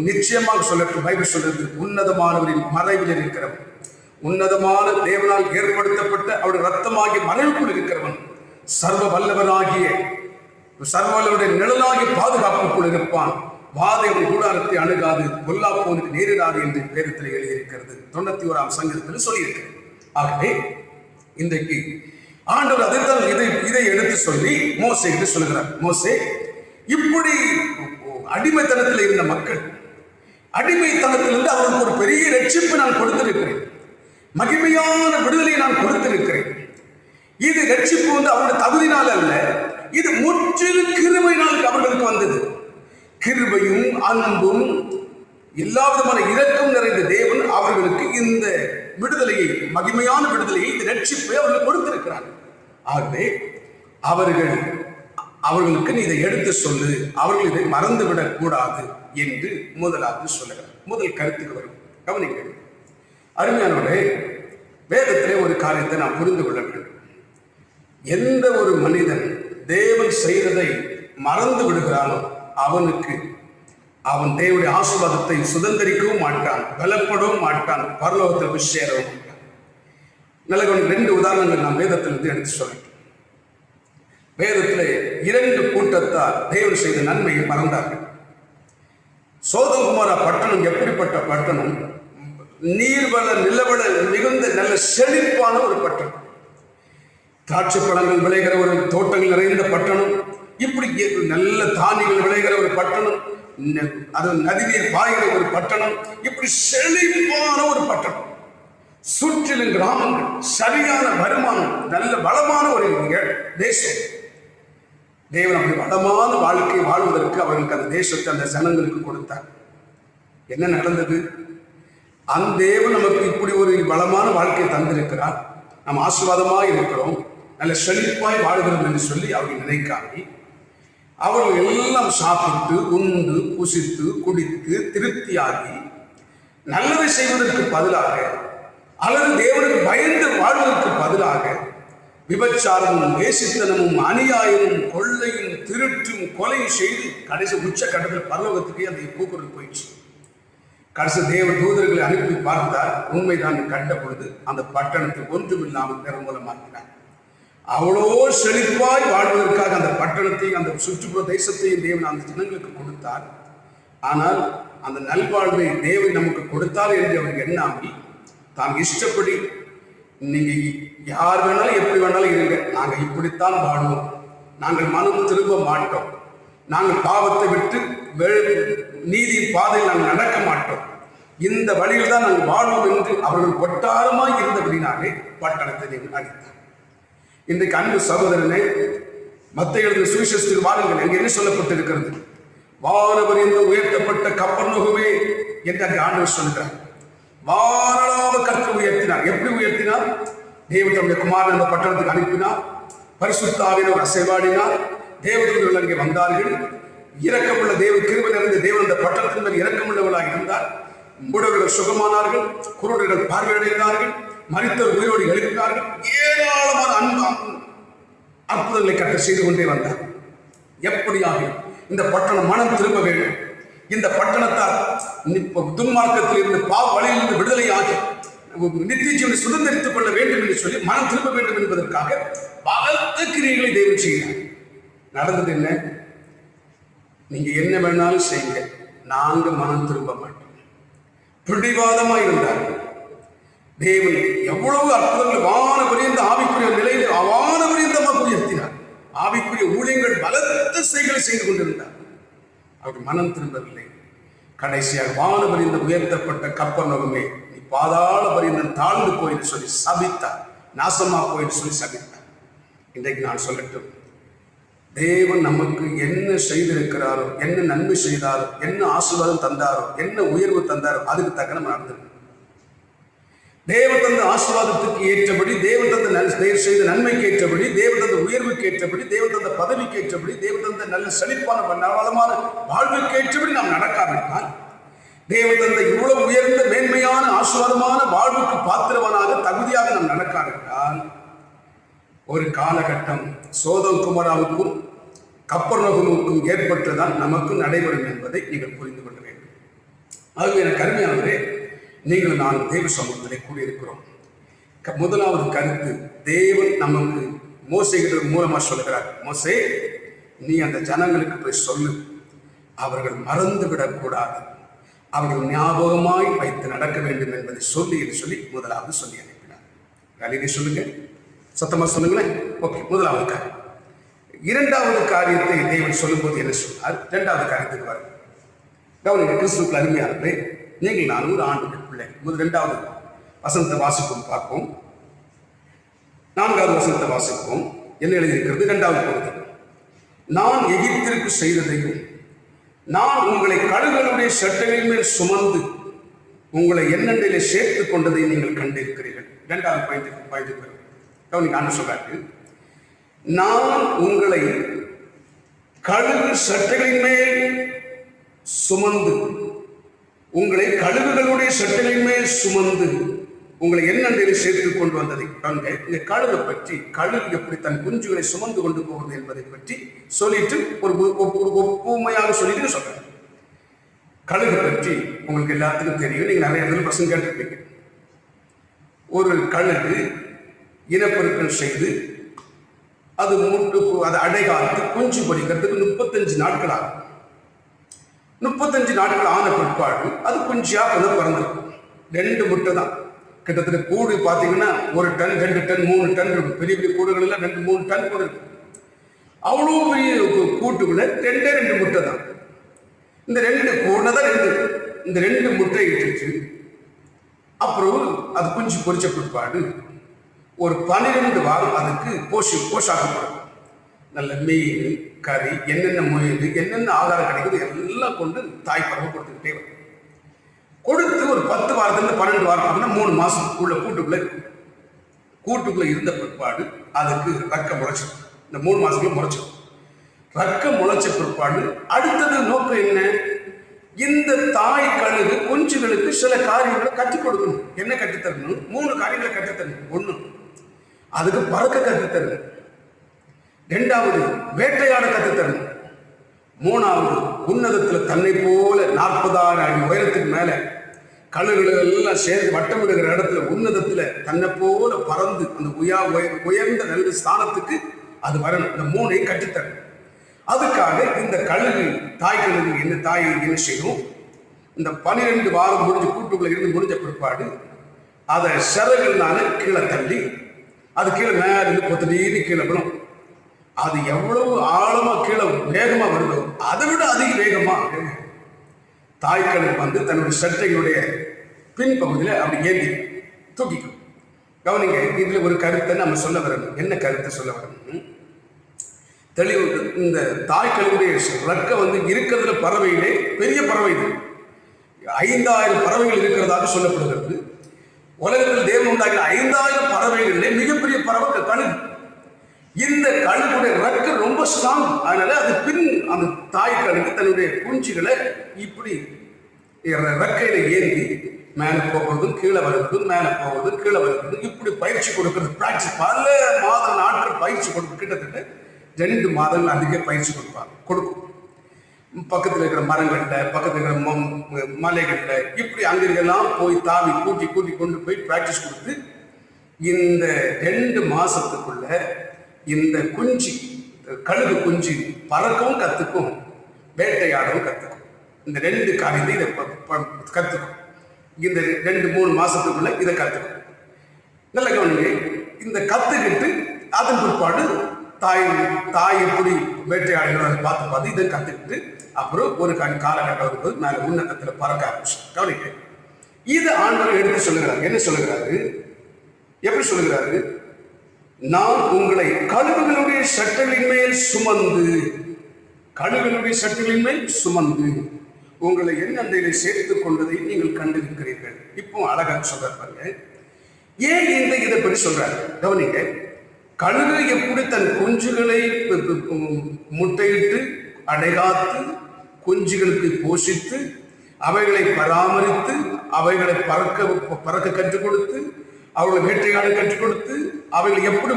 நிச்சயமாக சொல்லட்டும், பைபிள் சொல்றது, உன்னதமானவரின் மறைவில் இருக்கிறவன், உன்னதமான தேவனால் ஏற்படுத்தப்பட்ட அவருடைய ரத்தமாகிய மறைவுக்குள் இருக்கிறவன் சர்வ வல்லவனாகிய சர்வவல்லவருடைய நிழலாகிய பாதுகாப்புக்குள் இருப்பான். வாதையின் கூடாரத்தை அணுகாது, பொல்லாப்போனுக்கு நேரிடாது என்று வேதத்தில் எழுதியிருக்கிறது. 91ஆம் சங்கீதத்தில் சொல்லியிருக்கிறது. ஆகவே இன்றைக்கு ஆண்டவர் அதைத்தான் இதை எடுத்து சொல்லி மோசே என்று சொல்கிறார். மோசே, இப்படி அடிமைத்தனத்தில் இருந்த மக்கள், அடிமைத்தனத்திலிருந்து அவருக்கு ஒரு பெரிய ரட்சிப்பு நான் கொடுத்திருக்கிறேன், மகிமையான விடுதலையை நான் கொடுத்திருக்கிறேன். இது ரட்சிப்பு அவருடைய தகுதினால் அல்ல, இது முற்றிலும் கிருபையினால் அவர்களுக்கு வந்தது. கிருபையும் அன்பும் எல்லா விதமான இரக்கம் நிறைந்த தேவன் அவர்களுக்கு இந்த விடுதலையை, மகிமையான விடுதலையை, இந்த ரட்சிப்பை அவர்கள் கொடுத்திருக்கிறார். ஆகவே அவர்களுக்கு நீ இதை எடுத்து சொல்லு, அவர்கள் இதை மறந்துவிடக் கூடாது என்று முதலாவது சொல்லுகிறார். முதல் கருத்துக்கு வரும், கவனிங்கள். அருமையானவர்களே, வேதத்திலே ஒரு காரியத்தை நாம் புரிந்து கொள்ள வேண்டும். எந்த ஒரு மனிதன் தேவன் செய்ததை மறந்து விடுகிறானோ அவன் தேவனுடைய ஆசீர்வாதத்தை சுதந்திரிக்கவும் மாட்டான், பலப்படவும் மாட்டான், பரலோகத்தில் போய் சேரவும் மாட்டான். நல்ல 2 உதாரணங்கள் நாம் வேதத்திலிருந்து எடுத்து சொல்லிட்டோம். வேதத்திலே 2 கூட்டத்தார் தேவன் செய்த நன்மையை மறந்தார்கள். சோதோம் குமோரா பட்டணம் எப்படிப்பட்ட பட்டணம்? நீர்வள நிலவள மிகுந்த நல்ல செழிப்பான ஒரு பட்டணம், திராட்சை பழங்கள் விளைகிற ஒரு தோட்டங்கள் நிறைந்த பட்டணம், இப்படி நல்ல தானியங்கள் விளைகிற ஒரு பட்டணம், அது நதிநீர் பாய்கிற ஒரு பட்டணம், இப்படி செழிப்பான ஒரு பட்டணம், சுற்றிலும் கிராமங்கள், சரியான வருமானம், நல்ல வளமான ஒரு தேசம். தேவன் அப்படி வளமான வாழ்க்கை வாழ்வதற்கு அவர்களுக்கு அந்த தேசத்தை, அந்த ஜனங்களுக்கு கொடுத்தார். என்ன நடந்தது? அந்த தேவன் நமக்கு இப்படி ஒரு வளமான வாழ்க்கையை தந்திருக்கிறார், நாம் ஆசீர்வாதமாக இருக்கிறோம், நல்ல செழிப்பாய் வாழ்கிறோம் என்று சொல்லி அவர்கள் நினைக்காம அவர்கள் எல்லாம் சாப்பிட்டு உண்டு புசித்து குடித்து திருப்தியாகி நல்லதை செய்வதற்கு பதிலாக அல்லது தேவனுக்கு பயந்து வாழ்வதற்கு பதிலாக விபச்சாரமும் வேசித்தனமும் அநியாயமும் கொள்ளையும் திருட்டும் கொலையும் செய்து கடைசி உச்சக்கட்டத்தில் பரலோகத்துக்கு அந்த கூக்குரல் போயிடுச்சு. கடைசி தேவ தூதர்களை அனுப்பி பார்த்தார். உண்மைதான் கண்ட பொழுது அந்த பட்டணத்தை ஒன்றுமில்லாமல் நிர்மூலமாக்கினார். அவ்வளோ செழிப்பாய் வாழ்வதற்காக அந்த பட்டணத்தையும் அந்த சுற்றுப்புற தேசத்தையும் தேவன் அந்த ஜனங்களுக்கு கொடுத்தார். ஆனால் அந்த நல்வாழ்வை தேவன் நமக்கு கொடுத்தார் என்று அவருக்கு எண்ணாமல் தான் இஷ்டப்படி நீங்க யார் வேணாலும் எப்படி வேணாலும் இருங்க, நாங்கள் இப்படித்தான் வாழ்வோம், நாங்கள் மனம் திரும்ப மாட்டோம், நாங்கள் பாவத்தை விட்டு நீதியின் பாதையில் நாங்கள் நடக்க மாட்டோம், இந்த வழியில் தான் நாங்கள் வாழ்வோம் என்று அவர்கள் ஒட்டாரமாய் இருந்தபடினாலே பட்டணத்தை நீங்கள் அடித்தார். இன்றைக்கு அன்பு சகோதரனே, மத்தேயு எழுதின சுவிசேஷத்துக்கு வாருங்கள். அங்கே என்ன சொல்லப்பட்டிருக்கிறது? வானபரியந்தம் உயர்த்தப்பட்ட கப்பர்நகூமே என்று அங்கே ஆண்டவர் சொல்கிறார். வானளாவ கர்த்தர் உயர்த்தினார். எப்படி உயர்த்தினார்? தேவன் தம்முடைய குமாரன் அந்த பட்டணத்துக்கு அனுப்பினார். பரிசுத்த ஆவியானவர் அசைவாடினார். தேவதூதர்கள் அங்கே வந்தார்கள். இரக்கமுள்ள கிருபை நிறைந்த தேவன் அந்த பட்டணத்தின் மேல் இரக்கமுள்ளவர்களாக இருந்தார். மூடவர்கள் சுகமானார்கள், குருடர்கள் பார்வையடைந்தார்கள், மரித்தவர் உயிரோடு எழுப்பினார்கள். ஏராளமான அற்புதங்களை கட்ட செய்து கொண்டே வந்தார். எப்படியாக இந்த பட்டணம் மனம் திரும்ப வேண்டும், இந்த பட்டணத்தால் துன்மார்க்கத்தில் இருந்து வழியிலிருந்து விடுதலையாகி நித்திய ஜீவனை சுதந்திரித்துக் கொள்ள வேண்டும் என்று சொல்லி மனம் திரும்ப வேண்டும் என்பதற்காக பலத்த கிரியைகளை தேவன் செய்கிறார். நடந்தது என்ன? நீங்க என்ன வேணாலும் செய்யுங்க, நாங்க மனம் திரும்ப மாட்டோம். பிடிவாதமா இருந்தார்கள். தேவன் எவ்வளவு அற்புதங்கள் வானபரியந்த ஆவிக்குரிய நிலையில் வானபரியந்தமாக உயர்த்தினார். ஆவிக்குரிய ஊழியங்கள் பலத்த செயல்களை செய்து கொண்டிருந்தார். அவர் மனம் திரும்பவில்லை. கடைசியாக வானபரியந்த உயர்த்தப்பட்ட கப்பர்நகூமே, நீ பாதாள பரியந்தம் தாழ்ந்து போயின்னு சொல்லி சபித்தார். நாசமா போயின்னு சொல்லி சபித்தார். இன்றைக்கு நான் சொல்லட்டும், தேவன் நமக்கு என்ன செய்திருக்கிறாரோ, என்ன நன்மை செய்தாரோ, என்ன ஆசீர்வாதம் தந்தாரோ, என்ன உயர்வு தந்தாரோ, அதுக்கு தக்க நம்ம நடந்திருக்கோம். தேவன் தந்த ஆசீர்வாதத்துக்கு ஏற்றபடி, தேவன் தந்த செய்த நன்மைக்கு ஏற்றபடி, தேவன் தந்த உயர்வுக்கு ஏற்றபடி, தேவன் தந்த பதவிக்கு ஏற்றபடி, தேவன் தந்த நல்ல செழிப்பான வளமான வாழ்வுக்கு ஏற்றபடி நாம் நடக்காவிட்டால், தேவன் தந்த இவ்வளவு உயர்ந்த மேன்மையான ஆசீர்வாதமான வாழ்வுக்கு பாத்திரவனாக தகுதியாக நாம் நடக்காவிட்டால், ஒரு காலகட்டம் சோதோம் குமோராவுக்கும் கப்பர்நகூமுக்கும் ஏற்பட்டுதான் நமக்கு நடைபெறும் என்பதை நீங்கள் புரிந்து கொள்ள வேண்டும். ஆகவே எனக்கு அருமையானவரே, நீங்கள் நான் தேவ சமூகத்திலே கூடியிருக்கிறோம். முதலாவது கருத்து, தேவன் நமக்கு மோசேகிற மூலமாக சொல்லுகிறார். மோசே, நீ அந்த ஜனங்களுக்கு போய் சொல்லு, அவர்கள் மறந்து விடக்கூடாது, அவர்கள் ஞாபகமாய் வைத்து நடக்க வேண்டும் என்பதை சொல்லி என்று சொல்லி முதலாவது சொல்லி அனுப்பினார். வேலையை சொல்லுங்க, சத்தமா சொல்லுங்களேன். ஓகே, முதலாவது காரியம். இரண்டாவது காரியத்தை தேவன் சொல்லும்போது என்ன சொன்னார்? இரண்டாவது காரியத்துக்கு வரும். கவனிங்க, கிறிஸ்துவுக்குள் அருமையானவர்களே, நீங்கள் நான் ஒரு ஆண்டுக்கு பிள்ளை. இரண்டாவது வசனத்தை வாசிப்போம், பார்ப்போம். 4வது வசனத்தை வாசிப்போம். என்ன எழுதியிருக்கிறது? 2வது பகுதி. நான் எகிப்திற்கு செய்ததையும் நான் உங்களை கழுகுகளுடைய சட்டைகளின் மேல் சுமந்து உங்களை என்னென்னிலே சேர்த்துக் கொண்டதை நீங்கள் கண்டிருக்கிறீர்கள். 2வது பாயிண்ட் கவனிங்க. ஆண்டு சொல்றாரு, நான் உங்களை கழுகு சட்டைகளின் மேல் சுமந்து உங்களை கழுகுகளுடைய சட்டைகளின் மேல் சுமந்து உங்களை என்னென்னிலே சேர்த்துக் கொண்டு வந்ததை இந்த கழுகை பற்றி, கழுகு எப்படி தன் குஞ்சுகளை சுமந்து கொண்டு போவது என்பதை பற்றி சொல்லிட்டு ஒரு ஒப்புமையாக சொல்லிட்டு சொல்றேன். கழுகு பற்றி உங்களுக்கு எல்லாத்துக்கும் தெரியும், நீங்க நிறைய இடத்துல பசங்க கேட்டிருப்பீங்க. ஒரு கழுகு இனப்பெருக்கம் செய்து அது அதை அடைகாத்து குஞ்சு பொறிக்கிறதுக்கு 35 நாட்கள் ஆகும். 35 நாட்கள் ஆன பிற்பாடு அது குஞ்சியா பிறந்திருக்கும். 2 முட்டை தான். கிட்டத்தட்ட கூடு பார்த்தீங்கன்னா 1 டன் 2 டன் 3 டன் இருக்கும். பெரிய பெரிய கூடுகள் எல்லாம் 2-3 டன் கூட இருக்கும். அவ்வளோ பெரிய கூட்டுக்குள்ள 2 முட்டை தான். இந்த 2 கூடை தான் இந்த 2 முட்டை இட்டுச்சு. அப்புறம் அது குஞ்சு பொறிச்ச பிற்பாடு ஒரு 12 வாரம் அதுக்கு போஷாக்கப்படும். நல்ல மீன், கறி, என்னென்ன முயல், என்னென்ன ஆகாரம் கிடைக்குது எல்லாம் கொண்டு தாய் பறவை கொடுத்துக்கிட்டே வரும். கொடுத்து ஒரு 10 வாரத்துல 12 வாரம் 3 மாசம் உள்ள கூட்டுக்குள்ள இருந்த பிற்பாடு அதுக்கு ரக்க முளைச்சிடும். இந்த 3 மாசத்துல முளைச்சிடும். ரக்க முளைச்ச பிற்பாடு அடுத்தது நோக்கம் என்ன? இந்த தாய் கழுகு குஞ்சுகளுக்கு சில காரியங்களை கற்றுக் கொடுக்கணும். என்ன கற்றுத்தரணும்? 3 காரியங்களை கற்றுத்தரணும். 1, அதுக்கு பறக்க கற்றுத்தரணும். 2வது வேட்டையாட கற்றுத்தரணும். 3வது உன்னதத்துல தன்னை போல 40,000 அடி உயரத்துக்கு மேல கழுகுகள் எல்லாம் சேர்ந்து வட்டமிடுகிற இடத்துல உன்னதத்துல தன்னை போல பறந்து அந்த உயர்ந்த நல்ல ஸ்தானத்துக்கு அது வரணும். இந்த 3ஐயும் கற்றுத்தரணும். அதுக்காக இந்த கழுகு தாய் கழுகு என்ன செய்யும்? இந்த 12 வாரம் கூட்டுக்குள்ள இருந்து முடிஞ்ச பிற்பாடு அதை சிறகுனால கீழே தள்ளி அது கீழே மேலிருந்து 10 கீழே விடும். அது எவ்வளவு ஆழமா கீழே வேகமா வருதோ அதை விட அதிக வேகமா தாய் கழுகு தன்னுடைய சட்டைகளுடைய பின்பகுதியில அப்படி ஏந்தி தூக்கிக்கும். கவனிங்க, இதுல ஒரு கருத்தை நம்ம சொல்ல வரணும். என்ன கருத்தை சொல்ல வரணும்? தெளிவு. இந்த தாய் கழுகுடைய ரெக்க இருக்கிறதுல பறவையிலே பெரிய பறவை இது. 5000 பறவைகள் இருக்கிறதாக சொல்லப்படுகிறது. உலகத்தில் தேவன் உண்டாகிற 5000 பறவைகளிலே மிகப்பெரிய பறவை கழுகு. இந்த கழுகுடைய ரெக்க ரொம்ப ஸ்ட்ராங். அதனால அது அந்த தாய் கழுகு தன்னுடைய குஞ்சுகளை இப்படி ரெக்கையில ஏந்தி மேல போகிறதும் கீழே வருவதும் மேல போகிறதும் கீழே வருவதும் இப்படி பயிற்சி கொடுக்கிறது. பிராக்டிஸ் பல மாத நாட்கள் பயிற்சி கொடுக்கும். கிட்டத்தட்ட 2 மாதங்கள் அதிக பயிற்சி கொடுக்கும். பக்கத்தில் இருக்கிற மரங்கள்ல, பக்கத்தில் இருக்கிற மலைகள்ல இப்படி அங்கெல்லாம் போய் தாவி கூட்டி கொண்டு போய் பிராக்டிஸ் கொடுத்து இந்த 2 மாசத்துக்குள்ள இந்த கழுகு குஞ்சு பறக்கவும் கத்துக்கும், வேட்டையாடவும் கத்துக்கும். இந்த 2 காரியத்தை இதை கத்துக்கும். இந்த 2-3 மாசத்துக்குள்ள இதை கத்துக்கும். நல்ல கவனிங்க. இந்த கத்துக்கிட்டு அதன் பிற்பாடு தாய் எப்படி வேட்டையாடுகிறத பார்த்து இதை கத்துக்கிட்டு அப்புறம் ஒரு காலகட்டம் வரும்போது மேல உன்னதத்துல பறக்க ஆரம்பிச்சு. கவனிக்க, இது ஆண்டவர் எடுத்து சொல்லுகிறார். என்ன சொல்லுகிறாரு? எப்படி சொல்லுகிறாரு? நான் உங்களை கழுகுகளுடைய சட்டைகளின் மேல் சுமந்து உங்களை என்னென்ன சேர்த்துக் கொண்டதை நீங்கள் கண்டிருக்கிறீர்கள். இப்போ அழகா சொல்றாங்க. ஏன் இதை பற்றி சொல்றாரு? கவனிங்க. கழுகு எப்படி தன் குஞ்சுகளை முட்டையிட்டு அடைகாத்து குஞ்சுகளுக்கு போஷித்து அவைகளை பராமரித்து அவைகளை பறக்க கற்றுக் கொடுத்து அவர்களை வேட்டையாட கற்றுக் கொடுத்து அவைகளை எப்படி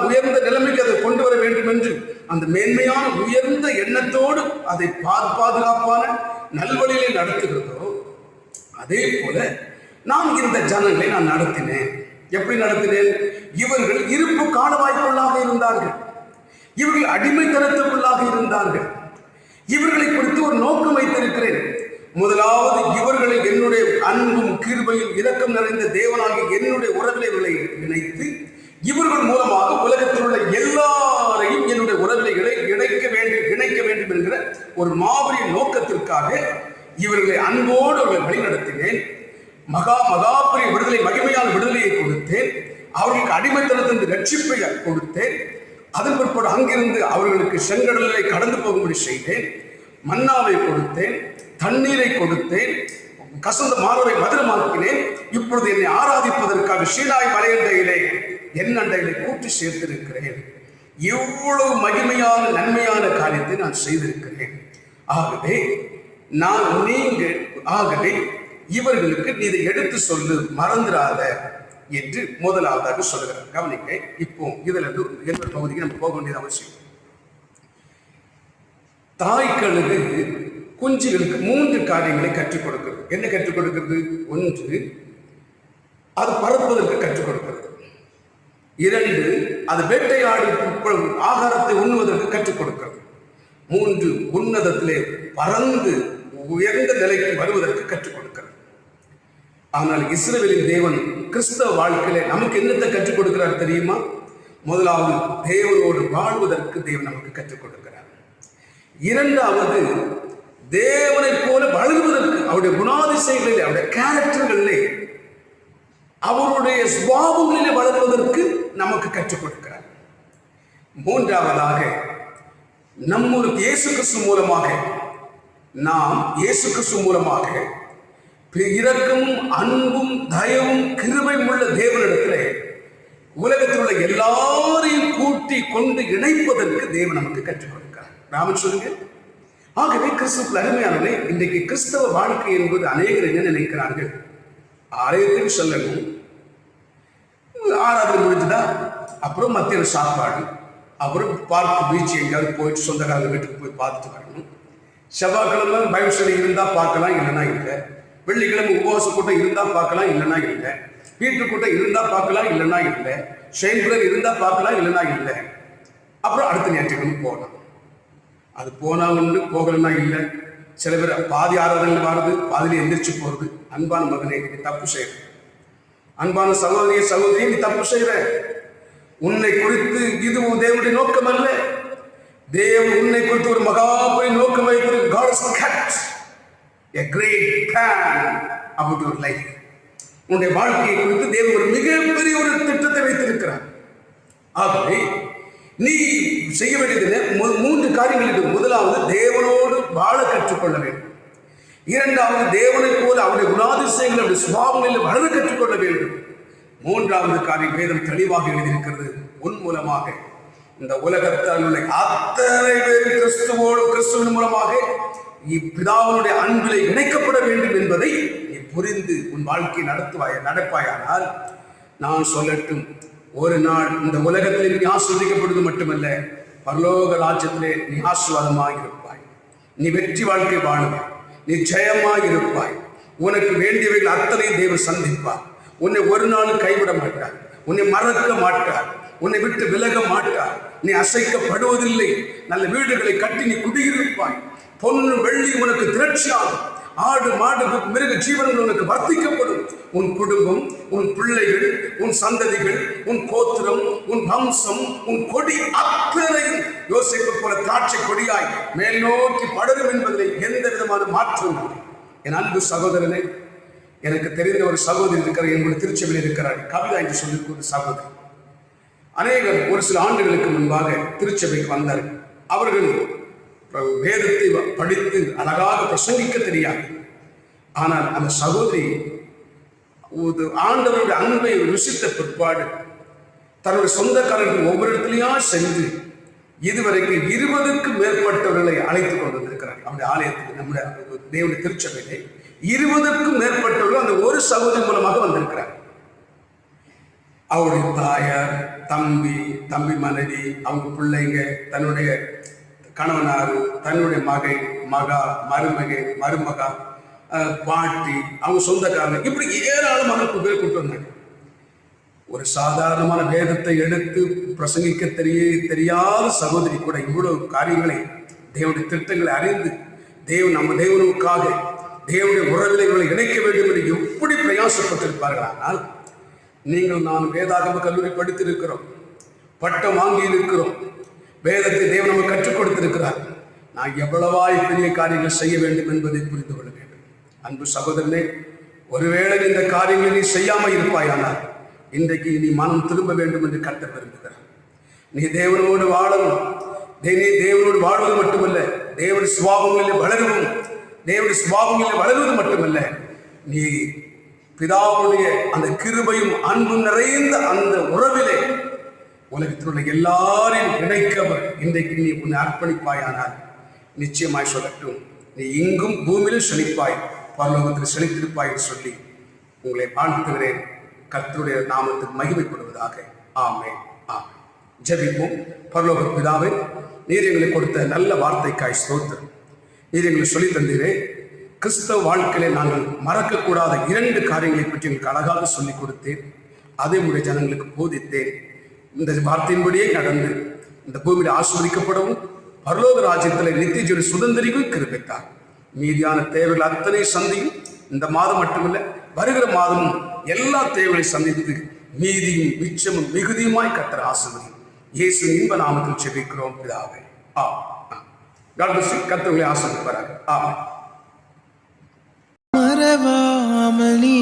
உயர்ந்த நிலைமைக்கு அதை கொண்டு வர வேண்டும் என்று அந்த மேன்மையான உயர்ந்த எண்ணத்தோடு அதை பாதுகாப்பான நல்வழியிலே நடத்துகிறதோ அதே போல நான் இந்த ஜனங்களை நான் நடத்தினேன். எப்படி நடத்தினேன்? இவர்கள் இருப்பு காண வாய்ப்புள்ளாக இருந்தார்கள். இவர்கள் அடிமைத்தனத்துக்குள்ளாக இருந்தார்கள். இவர்களை குறித்து ஒரு நோக்கம் வைத்திருக்கிறேன். முதலாவது, இவர்களை என்னுடைய அன்பும் கிருபையும் இரக்கம் நிறைந்த தேவனாகிய என்னுடைய உறவிலே இவர்களை இணைத்து இவர்கள் மூலமாக உலகத்தில் உள்ள எல்லாரையும் என்னுடைய உறவிலே இணைக்க வேண்டும் என்கிற ஒரு மாபெரும் நோக்கத்திற்காக இவர்களை அன்போடு வழி நடத்தினேன். மகாபெரிய விடுதலை, மகிமையான விடுதலையை கொடுத்தேன். அவர்களுக்கு அடிமைத்தனத்தின் ரட்சிப்பை கொடுத்தேன். அதன் பிற்பாடு அங்கிருந்து அவர்களுக்கு செங்கடலை கடந்து போகும்படி செய்தேன். மன்னாவை கொடுத்தேன், தண்ணீரை கொடுத்தேன், கசந்த மாறவை மதுரமாக்கினேன். இப்பொழுது என்னை ஆராதிப்பதற்காக சீனாய் மலையண்டையிலே என் அண்டையிலே கூட்டி சேர்த்திருக்கிறேன். இவ்வளவு மகிமையான நன்மையான காரியத்தை நான் செய்திருக்கிறேன். ஆகவே இவர்களுக்கு நீ இதை எடுத்து சொல்லு, மறந்துடாத என்று முதலாவதாக சொல்லுகிறார். கவனிக்க, இப்போ இதுல இருந்து எந்த பகுதிக்கு நம்ம போக வேண்டியது அவசியம். தாய்க்கழுகு குஞ்சுகளுக்கு 3 காரியங்களை கற்றுக் கொடுக்கிறது. என்ன கற்றுக் கொடுக்கிறது? 1, அது பறப்பதற்கு கற்றுக் கொடுக்கிறது. 2, அது வேட்டையாடி ஆகாரத்தை உண்ணுவதற்கு கற்றுக் கொடுக்கிறது. 3, உன்னதத்திலே பறந்து உயர்ந்த நிலைக்கு வருவதற்கு கற்றுக் கொடுக்கிறது. ஆனால் இஸ்ரவேலின் தேவன் கிறிஸ்தவ வாழ்க்கையில நமக்கு என்னத்தை கற்றுக் கொடுக்கிறார் தெரியுமா? முதலாவது, தேவனோடு வாழ்வதற்கு தேவன் நமக்கு கற்றுக் கொடுக்கிறார். 2வது, தேவனை போல வளர்வதற்கு அவருடைய குணாதிசயங்களிலே, அவருடைய கேரக்டர்களிலே, அவருடைய சுபாவங்களிலே வளர்வதற்கு நமக்கு கற்றுக் கொடுக்கிறார். 3வதாக, நம்முடைய இயேசு கிறிஸ்து மூலமாக நாம் இயேசு கிறிஸ்து மூலமாக இரக்கமும் அன்பும் தயவும் கிருபையும் உள்ள தேவனிடத்திலே உலகத்தில் உள்ள எல்லாரையும் கூட்டி கொண்டு இணைப்பதற்கு தேவன் நமக்கு கற்றுக் கொடுக்கிறார். ராமன் சொல்லுங்க. ஆகவே கிறிஸ்துவ அருமையானவர்களே, இன்றைக்கு கிறிஸ்தவ வாழ்க்கை என்பது அநேகர் என்ன நினைக்கிறார்கள்? ஆலயத்துக்கு செல்லணும், ஆராதனை முடிஞ்சுதா, அப்புறம் மத்தியான சாப்பாடு, அப்புறம் பார்க் பீச் எங்கேயாவது போயிட்டு சொந்தக்காரங்க வீட்டுக்கு போய் பார்த்துட்டு வரணும். செவ்வாய்க்கிழமை பைபிள் ஸ்டடி இருந்தால் பார்க்கலாம், இல்லைன்னா இல்லை. வெள்ளிக்கிழமை உபவாச கூட்டம் இருந்தால் பார்க்கலாம், இல்லைன்னா இல்லை. வீட்டு கூட்டம் இருந்தால் பார்க்கலாம், இல்லைன்னா இல்லை. ஷெயின்புரர் இருந்தால் பார்க்கலாம், இல்லைன்னா இல்லை. அப்புறம் அடுத்த ஞாயிற்றுக்கிழமை போகலாம். அது போனால் ஒன்று, போகலன்னா இல்லை. சில பேர் பாதி ஆராதனை வருது, பாதியில் எந்திரிச்சு போகிறது. அன்பான மகனே, நீ தப்பு செய்கிற. அன்பான சகோதரியை நீ தப்பு செய்கிற. உன்னை குறித்து இது தேவனுடைய நோக்கம் அல்ல. தேவன் உன்னை குறித்து ஒரு மகாபெரிய நோக்கம் வைத்து God has kept a great plan about your life. உன்னுடைய வாழ்க்கையை குறித்து தேவன் ஒரு மிகப்பெரிய ஒரு திட்டத்தை வைத்திருக்கிறார். ஆகவே நீ செய்ய வேண்டியது 3 காரியங்களுக்கு. முதலாவது, தேவனோடு வாழ கற்றுக்கொள்ள வேண்டும். 2வது, தேவனை போல அவருடைய குணாதிசயங்கள், அவருடைய சுபாவங்களில் வளர கற்றுக்கொள்ள வேண்டும். 3வது காரியம் வேதம் தெளிவாக எழுதியிருக்கிறது. உன் மூலமாக இந்த உலகத்தில் உள்ள அத்தனை பேர் கிறிஸ்துவின் மூலமாக பிதாவினுடைய அன்பிலே இணைக்கப்பட வேண்டும் என்பதை நீ புரிந்து உன் வாழ்க்கையை நடப்பாயானால், நான் சொல்லட்டும், ஒரு நாள் இந்த உலகத்தில் நீ ஆசீர்வதிக்கப்படுவது மட்டுமல்ல, பரலோக ராஜ்யத்திலே நீ ஆசீர்வாதமாக இருப்பாய். நீ வெற்றி வாழ்க்கை வாழுவாய். நீ ஜெயமாக இருப்பாய். உனக்கு வேண்டியவைகள் அத்தனை தேவன் சந்திப்பார். உன்னை ஒரு நாளும் கைவிட மாட்டார். உன்னை மறக்க மாட்டார். உன்னை விட்டு விலக மாட்டார். நீ அசைக்கப்படுவதில்லை. நல்ல வீடுகளை கட்டி நீ குடியிருப்பாய். பொன்னு வெள்ளி உனக்கு திரட்சியாகும். ஆடு மாடு மிருக ஜீவன்கள் உனக்கு வர்த்திக்கப்படும். உன் குடும்பம், உன் பிள்ளைகள், உன் சந்ததிகள், உன் கோத்திரம், உன் வம்சம், உன் கொடி அத்தனையும் யோசிப்பு போல திராட்சை கொடியாய் மேல் நோக்கி படரும் என்பதில் எந்த விதமான மாற்றம் இல்லை. என் அன்பு சகோதரனே, எனக்கு தெரிந்த ஒரு சகோதரி இருக்கிறார், என்னுடைய திருச்சபையில் இருக்கிறார், கவிதா என்று சொல்லி ஒரு சகோதரி. அநேகர் ஒரு சில ஆண்டுகளுக்கு முன்பாக திருச்சபைக்கு வந்தார்கள். அவர்கள் வேதத்தை படித்து அழகாக பிரசங்கிக்க தெரியாது. ஆனால் அந்த சகோதரி ஆண்டவருடைய அன்பை ருசித்த பிற்பாடு தன்னுடைய சொந்தக்காரர்கள் ஒவ்வொரு இடத்துலையா சென்று இதுவரைக்கும் 20க்கும் மேற்பட்டவர்களை அழைத்துக் கொண்டு வந்திருக்கிறார்கள். அவருடைய ஆலயத்துக்கு, நம்முடைய தேவனுடைய திருச்சபையிலே 20க்கும் மேற்பட்டவர்கள் அந்த ஒரு சகோதரி மூலமாக வந்திருக்கிறார். அவருடைய தாயார், தம்பி மனைவி, அவங்க பிள்ளைங்க, தன்னுடைய கணவனார், தன்னுடைய மருமகா, பாட்டி, அவங்க சொந்தக்காரங்க, இப்படி ஏராளமான பேர் கூட்டு வந்தாங்க. ஒரு சாதாரணமான வேதத்தை எடுத்து பிரசங்கிக்க தெரியாத சகோதரி கூட இவ்வளவு காரியங்களை, தேவனுடைய திட்டங்களை அறிந்து நம்ம தேவனுக்காக தேவனுடைய உறவிலைகளை இணைக்க வேண்டும் என்று எப்படி பிரயாசப்பட்டிருப்பார்கள். ஆனால் நீங்கள் நான் வேதாகம கல்லூரி படித்திருக்கிறோம், பட்டம் வாங்கி இருக்கிறோம், வேதத்தை தேவன் நமக்கு கற்றுக் கொடுத்திருக்கிறார். நான் எவ்வளவாய் பெரிய காரியங்கள் செய்ய வேண்டும் என்பதை புரிந்து கொள்ள வேண்டும். அன்பு சகோதரனே, ஒருவேளை இந்த காரியங்களை நீ செய்யாமல் இருப்பாயானால் இன்றைக்கு நீ மனம் திரும்ப வேண்டும் என்று கர்த்தர் விரும்புகிறார். நீ தேவனோடு வாழவும், நீ தேவனோடு வாழ்வது மட்டுமல்ல, தேவனுடைய சுபாவங்களில் வளரவும், தேவனுடைய சுபாவங்களில் வளருவது மட்டுமல்ல, நீ பிதாவுடைய அந்த கிருபையும் அன்பும் நிறைந்த அந்த உறவிலே உலகத்தில் உள்ள எல்லாரையும் இணைக்கவர் இன்றைக்கு நீ உன்னை அர்ப்பணிப்பாயானால் நிச்சயமாய் சொல்லட்டும், நீ இங்கும் பூமியிலும் செழிப்பாய், பரலோகத்தில் செழித்திருப்பாய் என்று சொல்லி உங்களை வாழ்த்துகிறேன். கர்த்தருடைய நாமத்துக்கு மகிமைப்படுவதாக. ஆமென், ஆமென். ஜெபிப்போம். பரலோக பிதாவே, நீர் எங்களுக்கு கொடுத்த நல்ல வார்த்தைக்காய் ஸ்தோத்திரம். நீர் எங்களுக்கு சொல்லி தந்தீரே, கிறிஸ்தவ வாழ்க்கையிலே நாங்கள் மறக்கக்கூடாத 2 காரியங்களை பற்றி எங்களுக்கு அழகாக சொல்லிக் கொடுத்தேன். அதை உடைய ஜனங்களுக்கு போதித்தேன். இந்த வார்த்தையின்படியே நடந்து இந்த பூமியில் ஆசீர்வதிக்கப்படவும் பரலோக ராஜ்யத்தில் நித்திய ஜீவனை சுதந்திரிக்கும் கிருபைத்தார். மீதியான தேவைகள் அத்தனை சந்தியும் இந்த மாதம் மட்டுமல்ல, வருகிற மாதமும் எல்லா தேவைகளையும் சந்தித்து மீதியும் மிச்சமும் மிகுதியுமாய் கர்த்தர் ஆசீர்வதியும். இயேசுவின் இன்ப நாமத்தில் ஜெபிக்கிறோம் பிதாவே. கர்த்தர் உங்களை ஆசீர்வதிப்பாராக. ஆமென். மறவாமல் நீ